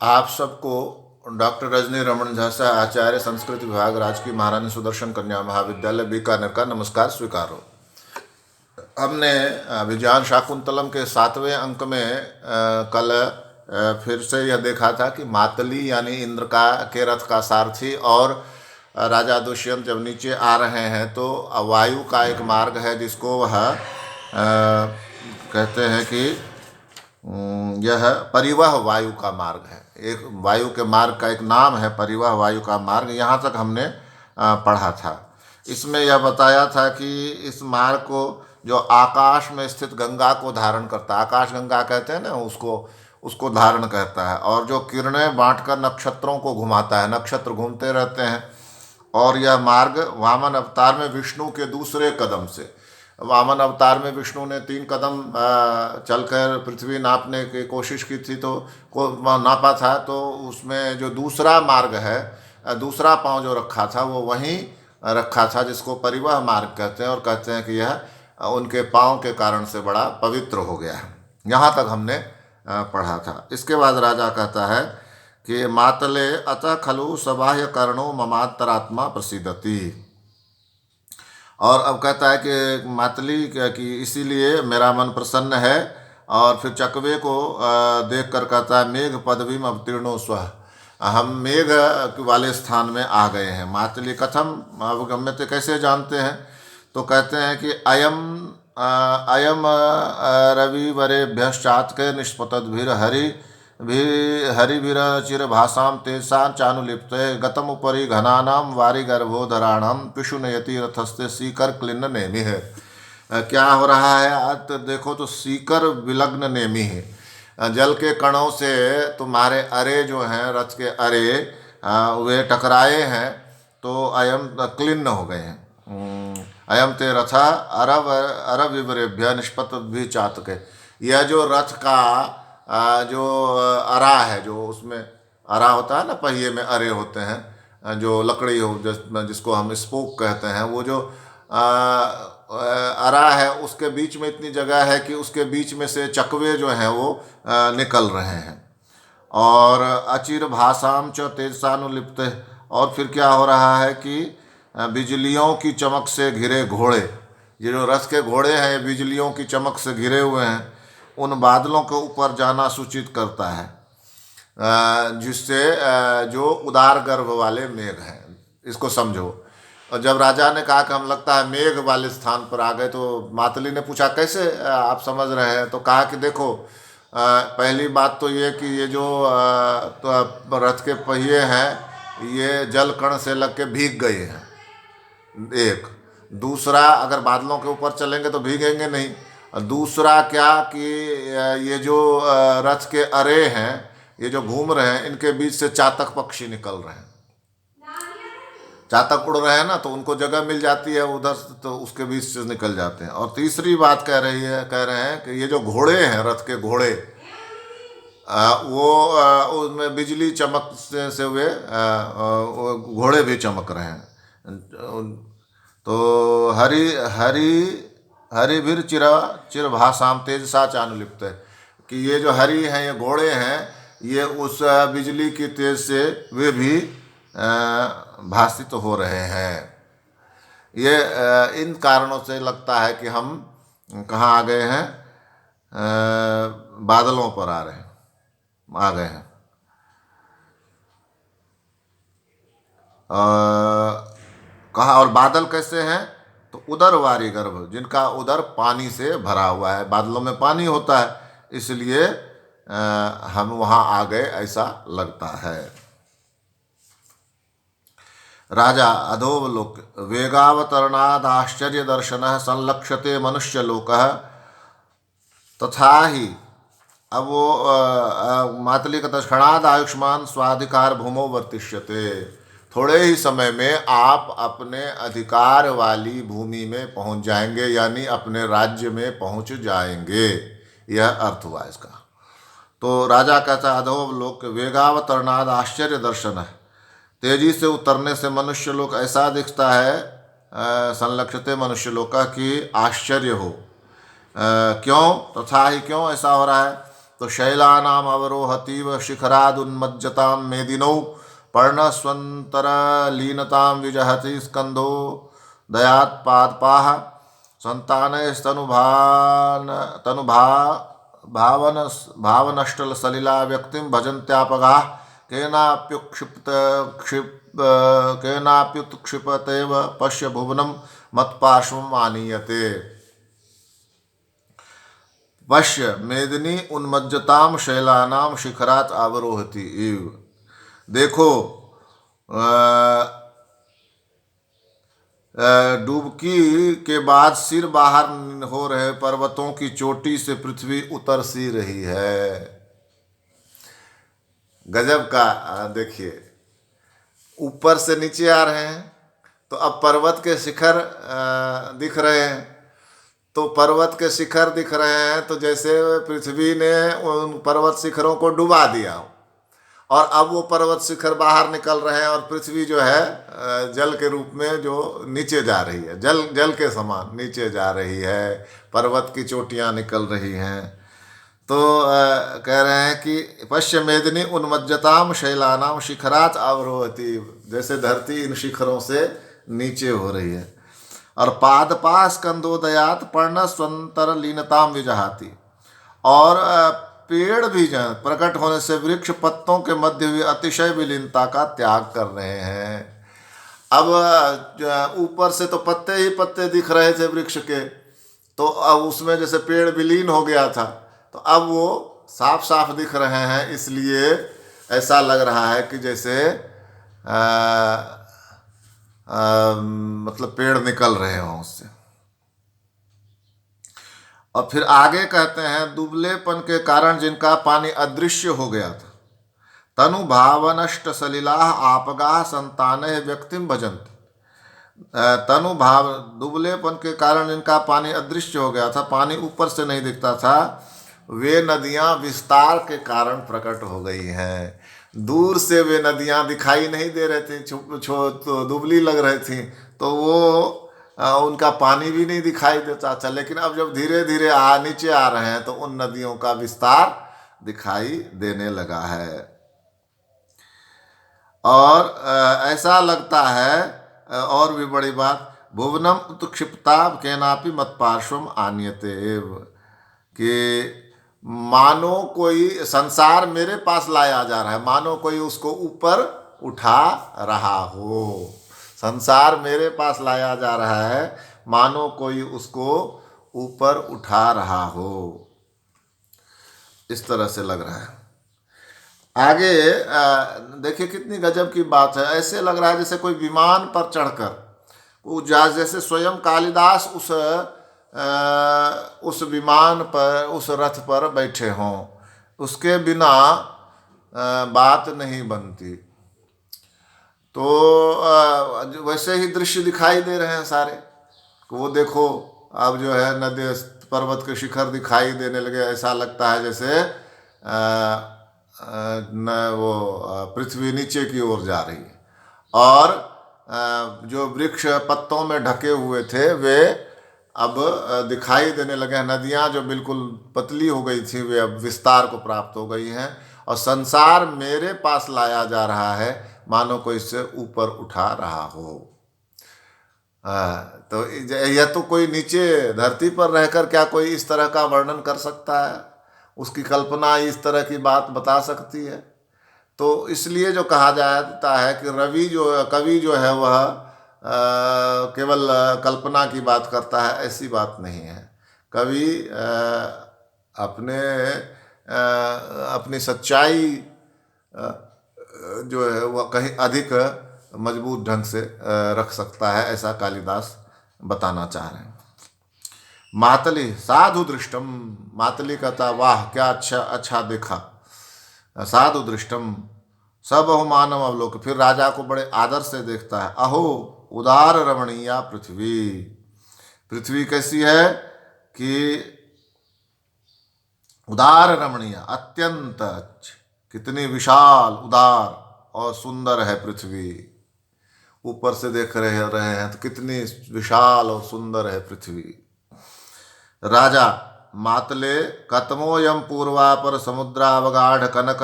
आप सबको डॉक्टर रजनी रमन झा सा आचार्य संस्कृत विभाग राजकीय महारानी सुदर्शन कन्या महाविद्यालय बीकानेर का नमस्कार स्वीकार हो। हमने विज्ञान शाकुंतलम के 7वें अंक में कल फिर से यह देखा था कि मातली यानी इंद्र का के रथ का सारथी और राजा दुष्यंत जब नीचे आ रहे हैं तो वायु का एक मार्ग है जिसको वह कहते हैं कि यह परिवह वायु का मार्ग है। एक वायु के मार्ग का एक नाम है परिवह वायु का मार्ग। यहाँ तक हमने पढ़ा था। इसमें यह बताया था कि इस मार्ग को जो आकाश में स्थित गंगा को धारण करता है, आकाश गंगा कहते हैं ना, उसको धारण करता है, और जो किरणें बांटकर नक्षत्रों को घुमाता है, नक्षत्र घूमते रहते हैं। और यह मार्ग वामन अवतार में विष्णु के दूसरे कदम से, वामन अवतार में विष्णु ने 3 कदम चलकर पृथ्वी नापने की कोशिश की थी, तो को नापा था, तो उसमें जो दूसरा मार्ग है, दूसरा पांव जो रखा था वो वहीं रखा था, जिसको परिवह मार्ग कहते हैं। और कहते हैं कि यह उनके पांव के कारण से बड़ा पवित्र हो गया है। यहाँ तक हमने पढ़ा था। इसके बाद राजा कहता है कि मातले अतः खलु सबाह्य कर्णो ममांतरात्मा प्रसिद्धति। और अब कहता है कि मातली कि इसीलिए मेरा मन प्रसन्न है। और फिर चकवे को देख कर कहता है मेघ पदवीम अवतीर्णो स्वः, हम मेघ वाले स्थान में आ गए हैं। मातली कथम अवगम्यते, कैसे जानते हैं? तो कहते हैं कि अयम रविवरेभ्यश्चात्के निष्पतद्भिर हरिभिर चिरभासां तेषां चानुलिप्ते गतमुपरि घनानां वारिगर्भोधराणां पिशुनयति रथस्ते सीकर क्लिन्न नेमि है। क्या हो रहा है? आज तो देखो तो सीकर विलग्न नेमि है। जल के कणों से तुम्हारे अरे जो हैं, रथ के अरे वे टकराए हैं, तो अयम क्लिन्न हो गए हैं। अयम ते रथा अरविवरेभ्य निष्पतद्भि चातके। यह जो रथ का जो अरा है, जो उसमें अरा होता है ना, पहिए में अरे होते हैं, जो लकड़ी हो जिसको हम स्पोक कहते हैं, वो जो अरा है उसके बीच में इतनी जगह है कि उसके बीच में से चकवे जो हैं वो निकल रहे हैं। और अचिर भाषाम च तेजसानुलिप्त। और फिर क्या हो रहा है कि बिजलियों की चमक से घिरे घोड़े, ये जो रथ के घोड़े हैं, बिजलियों की चमक से घिरे हुए हैं, उन बादलों के ऊपर जाना सूचित करता है, जिससे जो उदार गर्भ वाले मेघ हैं, इसको समझो। और जब राजा ने कहा कि हम लगता है मेघ वाले स्थान पर आ गए, तो मातली ने पूछा कैसे आप समझ रहे हैं? तो कहा कि देखो, पहली बात तो ये कि ये जो तो रथ के पहिए हैं ये जल कण से लग के भीग गए हैं, एक। दूसरा, अगर बादलों के ऊपर चलेंगे तो भीगेंगे नहीं। और दूसरा क्या कि ये जो रथ के अरे हैं, ये जो घूम रहे हैं, इनके बीच से चातक पक्षी निकल रहे हैं। चातक उड़ रहे हैं ना, तो उनको जगह मिल जाती है उधर, तो उसके बीच से निकल जाते हैं। और तीसरी बात कह रहे हैं कि ये जो घोड़े हैं, रथ के घोड़े, वो उसमें बिजली चमक से वे घोड़े भी चमक रहे हैं। तो हरिभिर चिर भाषाम तेजसा चानुलिप्त है कि ये जो हरि हैं, ये घोड़े हैं, ये उस बिजली की तेज से वे भी भाषित हो रहे हैं। ये इन कारणों से लगता है कि हम कहाँ आ गए हैं? बादलों पर आ गए हैं। कहा, और बादल कैसे हैं? तो उदर वारी गर्भ, जिनका उदर पानी से भरा हुआ है, बादलों में पानी होता है, इसलिए हम वहाँ आ गए ऐसा लगता है। राजा अधोलोक वेगावतरणाद आश्चर्य दर्शन संलक्ष्यते मनुष्य लोक तथा ही। अब वो मातली का क्षणाद आयुष्मान स्वाधिकार भूमो वर्तिष्यते। थोड़े ही समय में आप अपने अधिकार वाली भूमि में पहुंच जाएंगे, यानी अपने राज्य में पहुंच जाएंगे। यह अर्थ हुआ इसका। तो राजा कहता अधोलोक वेगावतरणाद आश्चर्य दर्शन है, तेजी से उतरने से मनुष्य लोक ऐसा दिखता है, संलक्षित मनुष्य लोक का, कि आश्चर्य हो। क्यों? तथा ही क्यों ऐसा हो रहा है? तो शैलानाम अवरोहतीव शिखरादुन्मज्जतां मेदिनौ पर्णस्वन्तरलीनतां विजहति स्कंधो दयात् पादपाः संतानस्तनुभा भावन भावनष्टल सलिला व्यक्तिं भजन्त्यापगाः केनाप्युत्क्षिपतेव पश्य भुवनं मत्पार्श्वम् आनीयते। पश्य मेदिनी उन्मज्जताम शैलानाम शिखरात अवरोहति इव। देखो डुबकी के बाद सिर बाहर हो रहे पर्वतों की चोटी से पृथ्वी उतर सी रही है। गजब का देखिए, ऊपर से नीचे आ रहे हैं तो अब पर्वत के शिखर दिख रहे हैं। तो पर्वत के शिखर दिख रहे हैं तो जैसे पृथ्वी ने उन पर्वत शिखरों को डुबा दिया हो, और अब वो पर्वत शिखर बाहर निकल रहे हैं और पृथ्वी जो है जल के रूप में जो नीचे जा रही है, जल के समान नीचे जा रही है, पर्वत की चोटियां निकल रही हैं। तो कह रहे हैं कि पश्य मेदिनी उन्मज्जताम शैलानाम शिखरात अवरोहति, जैसे धरती इन शिखरों से नीचे हो रही है। और पादपास कंदोदयात पर्ण स्वंतर लीनताम विजहाती, और पेड़ भी प्रकट होने से वृक्ष पत्तों के मध्य भी अतिशय विलीनता का त्याग कर रहे हैं। अब ऊपर से तो पत्ते ही पत्ते दिख रहे थे वृक्ष के, तो अब उसमें जैसे पेड़ विलीन हो गया था, तो अब वो साफ साफ दिख रहे हैं। इसलिए ऐसा लग रहा है कि जैसे मतलब पेड़ निकल रहे हों उससे। और फिर आगे कहते हैं, दुबलेपन के कारण जिनका पानी अदृश्य हो गया था, तनु भावनष्ट सलिला आपगा संताने व्यक्तिम भजंत। तनु भाव, दुबलेपन के कारण जिनका पानी अदृश्य हो गया था, पानी ऊपर से नहीं दिखता था, वे नदियां विस्तार के कारण प्रकट हो गई हैं। दूर से वे नदियां दिखाई नहीं दे रही थी, तो दुबली लग रही थी, तो वो उनका पानी भी नहीं दिखाई देता था। लेकिन अब जब धीरे धीरे नीचे आ रहे हैं तो उन नदियों का विस्तार दिखाई देने लगा है। और ऐसा लगता है, और भी बड़ी बात, भुवनम उत्क्षिप्ता केनापि मत्पार्श्वम आनीयते, कि मानो कोई संसार मेरे पास लाया जा रहा है, मानो कोई उसको ऊपर उठा रहा हो। संसार मेरे पास लाया जा रहा है, मानो कोई उसको ऊपर उठा रहा हो, इस तरह से लग रहा है। आगे देखिए कितनी गजब की बात है। ऐसे लग रहा है जैसे कोई विमान पर चढ़कर, जैसे स्वयं कालिदास उस विमान पर, उस रथ पर बैठे हों, उसके बिना बात नहीं बनती। तो वैसे ही दृश्य दिखाई दे रहे हैं सारे। वो देखो अब जो है नदी पर्वत के शिखर दिखाई देने लगे, ऐसा लगता है जैसे वो पृथ्वी नीचे की ओर जा रही है। और जो वृक्ष पत्तों में ढके हुए थे वे अब दिखाई देने लगे हैं। नदियाँ जो बिल्कुल पतली हो गई थी वे अब विस्तार को प्राप्त हो गई हैं। और संसार मेरे पास लाया जा रहा है, मानो कोई इससे ऊपर उठा रहा हो। तो यह तो कोई नीचे धरती पर रहकर क्या कोई इस तरह का वर्णन कर सकता है? उसकी कल्पना इस तरह की बात बता सकती है? तो इसलिए जो कहा जाता है कि कवि जो है वह केवल कल्पना की बात करता है, ऐसी बात नहीं है। कवि अपनी सच्चाई जो है वह कहीं अधिक मजबूत ढंग से रख सकता है, ऐसा कालिदास बताना चाह रहे हैं। मातली साधु दृष्टम, मातली कहता वाह क्या अच्छा देखा। साधु दृष्टम सबहु मानव अवलोक, फिर राजा को बड़े आदर से देखता है। अहो उदार रमणीया पृथ्वी, पृथ्वी कैसी है कि उदार रमणीय, अत्यंत कितनी विशाल, उदार और सुंदर है पृथ्वी। ऊपर से देख रहे हैं तो कितनी विशाल और सुंदर है पृथ्वी। राजा मातले कतमोयम पूर्वापर समुद्रावगाढ़ कनक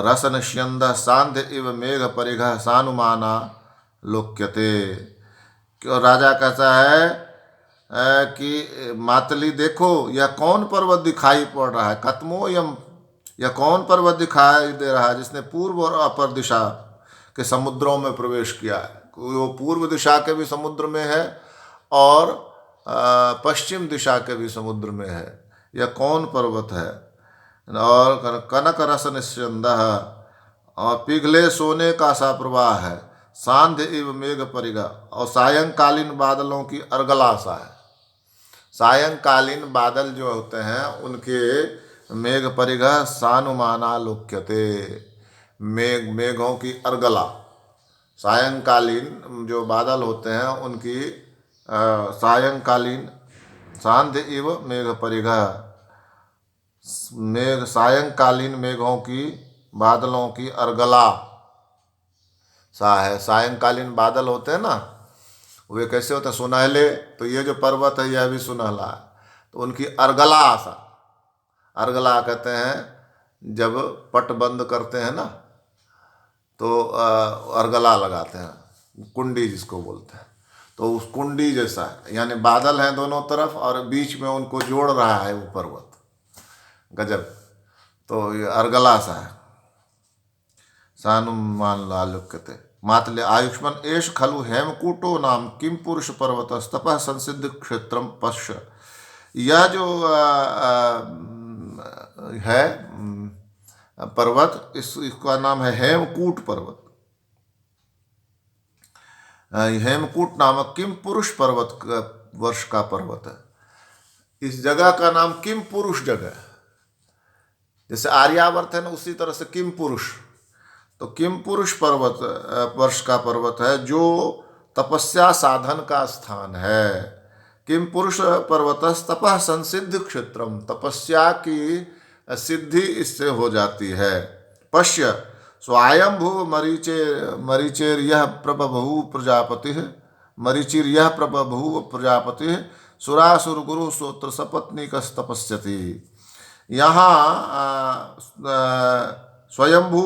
रसनश्यंद सांध्य इव मेघ परिघ सानुमाना लोक्यते। क्यों राजा कहता है कि मातली देखो, यह कौन पर्वत दिखाई पड़ रहा है, कतमोयम, यह कौन पर्वत दिखाई दे रहा है जिसने पूर्व और अपर दिशा के समुद्रों में प्रवेश किया है। वो पूर्व दिशा के भी समुद्र में है और पश्चिम दिशा के भी समुद्र में है। यह कौन पर्वत है? और कनक रस निस्यंद, और पिघले सोने का सा प्रवाह है। सांध्य इव मेघ परिगा, और सायंकालीन बादलों की अर्गला सा है। सायंकालीन बादल जो होते हैं उनके मेघ परिगा सानुमाना लोक्यते, मेघों की अर्गला, सायंकालीन जो बादल होते हैं उनकी सायंकालीन, सांध्य इव मेघ परिघा, सायंकालीन मेघों की बादलों की अर्गला सा है। सायंकालीन बादल होते हैं ना, वे कैसे होते हैं? सुनहले। तो ये जो पर्वत है यह भी सुनहला है, तो उनकी अर्गला सा। अर्गला कहते हैं जब पट बंद करते हैं ना तो अर्गला लगाते हैं, कुंडी जिसको बोलते हैं, तो उस कुंडी जैसा है, यानी बादल हैं दोनों तरफ और बीच में उनको जोड़ रहा है वो पर्वत। गजब। तो ये अर्गला सा है। सानुमान लालुक्यते मातले आयुष्मान एष खलु हेमकूटो नाम किम पुरुष पर्वत तपः संसिद्ध क्षेत्रम पश्य। यह जो है पर्वत, इसका नाम है हेमकूट पर्वत। हेमकूट नामक किम पुरुष पर्वत वर्ष का पर्वत है। इस जगह का नाम किम पुरुष जगह है। जैसे आर्यावर्त है ना, उसी तरह से किम पुरुष, तो किम पुरुष पर्वत वर्ष का पर्वत है जो तपस्या साधन का स्थान है। किम पुरुष पर्वतस तपः संसिद्ध क्षेत्रम, तपस्या की सिद्धि इससे हो जाती है। पश्य स्वायंभुव मरीचेर यह प्रबभू प्रजापति, मरीचिर यह प्रबभू प्रजापति सुरासुर गुरु सोत्र सपत्नीकस तपस्यति। यहाँ स्वयंभू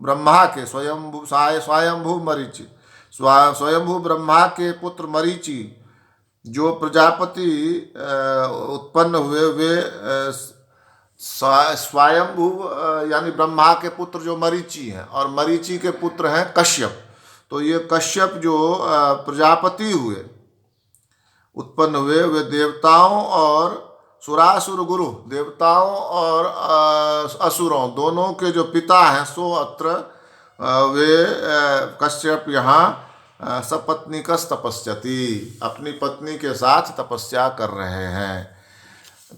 ब्रह्मा के स्वयंभू मरीचि, स्वयंभू ब्रह्मा के पुत्र मरीचि जो प्रजापति उत्पन्न हुए, वे स्वयंभू यानी ब्रह्मा के पुत्र जो मरीचि हैं, और मरीचि के पुत्र हैं कश्यप। तो ये कश्यप जो प्रजापति हुए, उत्पन्न हुए, वे देवताओं और सुरासुर गुरु, देवताओं और असुरों दोनों के जो पिता हैं, सो अत्र वे कश्यप यहाँ सपत्नीकस तपस्यति, अपनी पत्नी के साथ तपस्या कर रहे हैं।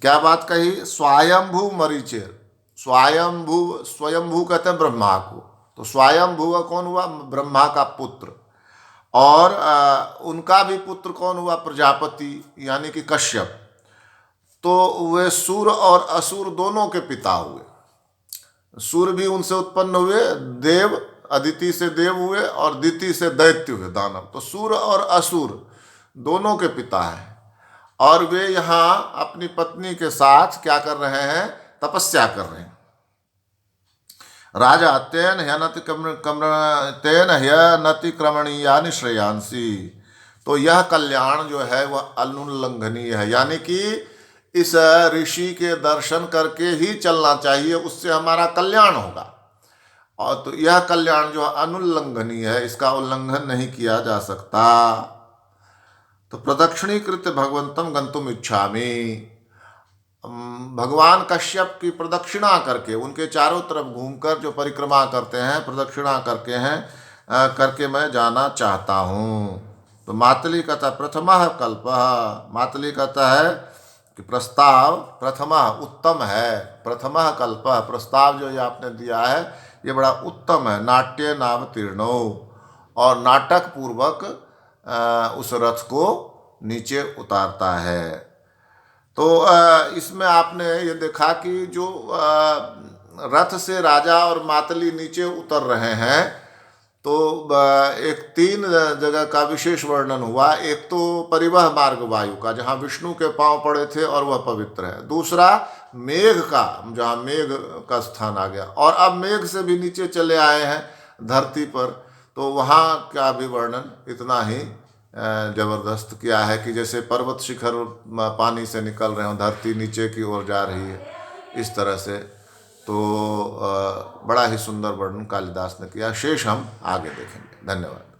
क्या बात कही? स्वयंभू मरीचेर, स्वयंभू कहते हैं ब्रह्मा को, तो स्वयंभू कौन हुआ? ब्रह्मा का पुत्र। और उनका भी पुत्र कौन हुआ? प्रजापति यानी कि कश्यप। तो वे सूर और असुर दोनों के पिता हुए। सूर भी उनसे उत्पन्न हुए, देव अदिति से देव हुए और दिति से दैत्य हुए, दानव। तो सूर और असुर दोनों के पिता हैं, और वे यहाँ अपनी पत्नी के साथ क्या कर रहे हैं? तपस्या कर रहे हैं। राजा तेन ह्यनति क्रमणीयानि श्रेयांसी। तो यह कल्याण जो है वह अनुल्लंघनीय है, यानी कि इस ऋषि के दर्शन करके ही चलना चाहिए, उससे हमारा कल्याण होगा। और तो यह कल्याण जो अनुल्लंघनीय है, इसका उल्लंघन नहीं किया जा सकता। तो प्रदक्षिणीकृत भगवंतम गंतुम इच्छामि, भगवान कश्यप की प्रदक्षिणा करके, उनके चारों तरफ घूमकर जो परिक्रमा करते हैं, प्रदक्षिणा करके मैं जाना चाहता हूँ। तो मातली कहता प्रथमः कल्पः, मातली कहता है कि प्रस्ताव प्रथमा उत्तम है, प्रथमः कल्पः, प्रस्ताव जो ये आपने दिया है ये बड़ा उत्तम है। नाट्य नावतीर्णो, और नाटक पूर्वक उस रथ को नीचे उतारता है। तो इसमें आपने ये देखा कि जो रथ से राजा और मातली नीचे उतर रहे हैं, तो एक 3 जगह का विशेष वर्णन हुआ। एक तो परिवह मार्ग वायु का, जहाँ विष्णु के पांव पड़े थे और वह पवित्र है। दूसरा मेघ का, जहाँ मेघ का स्थान आ गया, और अब मेघ से भी नीचे चले आए हैं धरती पर, तो वहाँ का भी वर्णन इतना ही जबरदस्त किया है कि जैसे पर्वत शिखर पानी से निकल रहे हो, धरती नीचे की ओर जा रही है, इस तरह से। तो बड़ा ही सुंदर वर्णन कालिदास ने किया। शेष हम आगे देखेंगे। धन्यवाद।